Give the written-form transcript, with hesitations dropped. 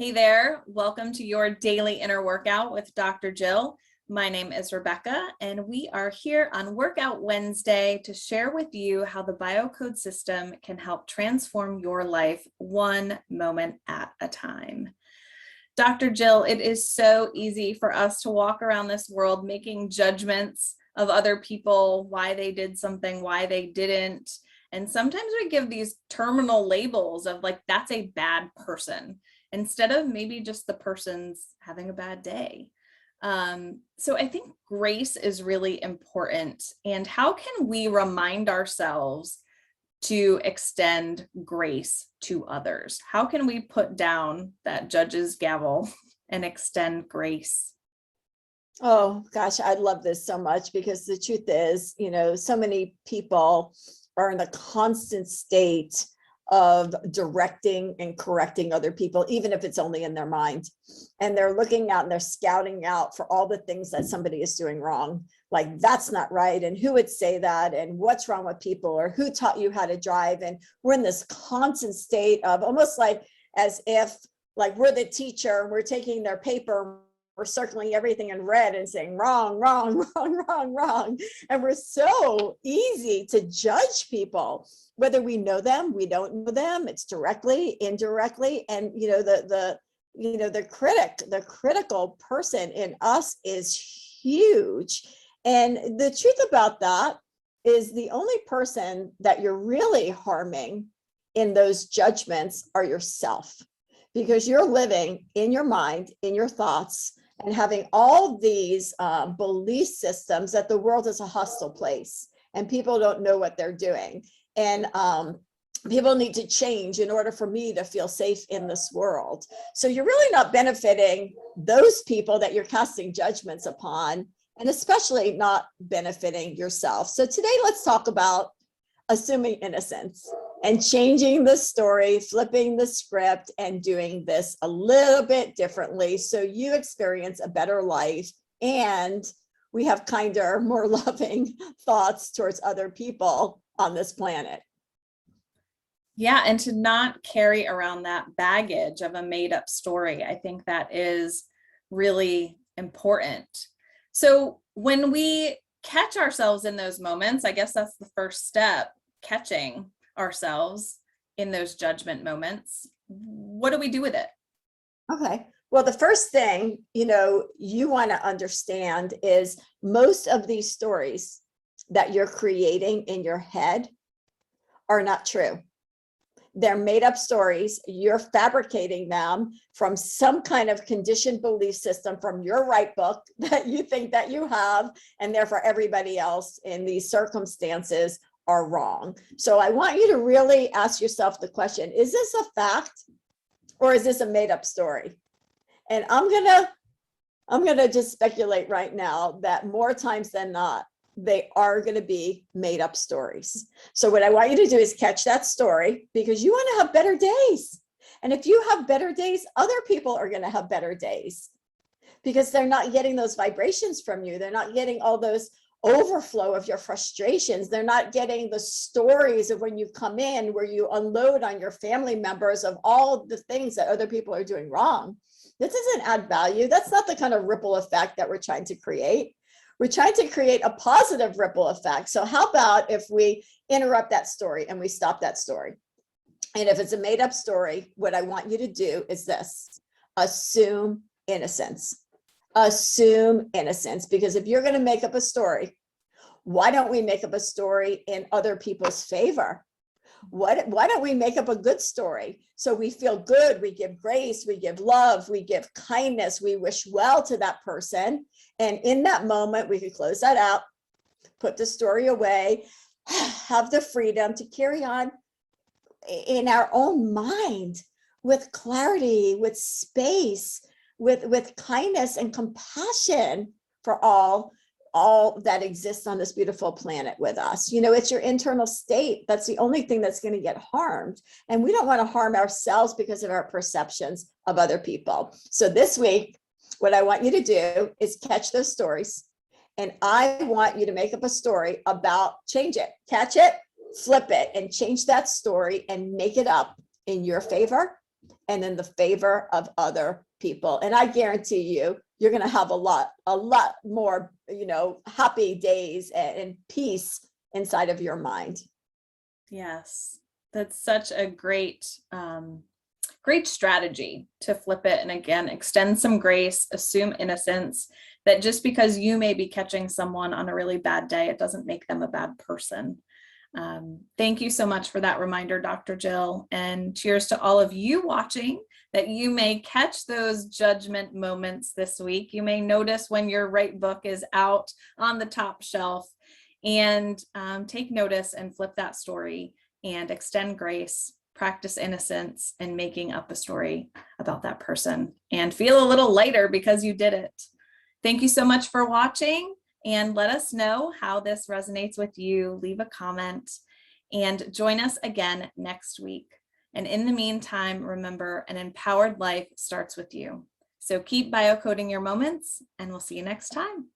Hey there, welcome to your daily inner workout with Dr. Jill. My name is Rebecca, and we are here on Workout Wednesday to share with you how the BioCode System can help transform your life one moment at a time. Dr. Jill, it is so easy for us to walk around this world making judgments of other people, why they did something, why they didn't. And sometimes we give these terminal labels of like, that's a bad person, instead of maybe just the person's having a bad day. So I think grace is really important. And how can we remind ourselves to extend grace to others? How can we put down that judge's gavel and extend grace? Oh gosh, I love this so much because the truth is, so many people are in a constant state of directing and correcting other people, even if it's only in their mind. And they're looking out and they're scouting out for all the things that somebody is doing wrong. Like, that's not right. And who would say that? And what's wrong with people? Or who taught you how to drive? And we're in this constant state of almost like as if like we're the teacher and we're taking their paper, we're circling everything in red and saying wrong, wrong, wrong, wrong, wrong. And we're so easy to judge people, whether we know them, we don't know them. It's directly, indirectly. And the critical person in us is huge. And the truth about that is the only person that you're really harming in those judgments are yourself, because you're living in your mind, in your thoughts, and having all these belief systems that the world is a hostile place and people don't know what they're doing. And people need to change in order for me to feel safe in this world. So you're really not benefiting those people that you're casting judgments upon, and especially not benefiting yourself. So today, let's talk about assuming innocence and changing the story, flipping the script, and doing this a little bit differently so you experience a better life and we have kinder, more loving thoughts towards other people on this planet. Yeah, and to not carry around that baggage of a made-up story. I think that is really important. So when we catch ourselves in those moments, I guess that's the first step, catching ourselves in those judgment moments. What do we do with it? Okay. Well, the first thing, you want to understand is most of these stories that you're creating in your head are not true. They're made up stories. You're fabricating them from some kind of conditioned belief system from your right book that you think that you have, and therefore everybody else in these circumstances are wrong. So I want you to really ask yourself the question, is this a fact or is this a made up story? And I'm gonna just speculate right now that more times than not, they are going to be made up stories. So what I want you to do is catch that story, because you want to have better days. And if you have better days, other people are going to have better days, because they're not getting those vibrations from you. They're not getting all those overflow of your frustrations. They're not getting the stories of when you come in where you unload on your family members of all the things that other people are doing wrong. This doesn't add value. That's not the kind of ripple effect that we're trying to create. We're trying to create a positive ripple effect. So how about if we interrupt that story and we stop that story? And if it's a made up story, what I want you to do is this: assume innocence. Assume innocence. Because if you're going to make up a story, why don't we make up a story in other people's favor? Why don't we make up a good story so we feel good, we give grace, we give love, we give kindness, we wish well to that person. And in that moment, we could close that out, put the story away, have the freedom to carry on in our own mind with clarity, with space, with kindness and compassion for all that exists on this beautiful planet with us. It's your internal state. That's the only thing that's going to get harmed. And we don't want to harm ourselves because of our perceptions of other people. So this week, what I want you to do is catch those stories. And I want you to make up a story about, change it, catch it, flip it, and change that story and make it up in your favor and in the favor of other people. And I guarantee you, you're going to have a lot more, happy days and peace inside of your mind. Yes, that's such a great strategy to flip it. And again, extend some grace, assume innocence, that just because you may be catching someone on a really bad day, it doesn't make them a bad person. Thank you so much for that reminder, Dr. Jill, and cheers to all of you watching, that you may catch those judgment moments this week. You may notice when your right book is out on the top shelf, and take notice and flip that story and extend grace, practice innocence, and making up a story about that person, and feel a little lighter because you did it. Thank you so much for watching, and let us know how this resonates with you. Leave a comment and join us again next week. And in the meantime, remember, an empowered life starts with you. So keep biocoding your moments, and we'll see you next time.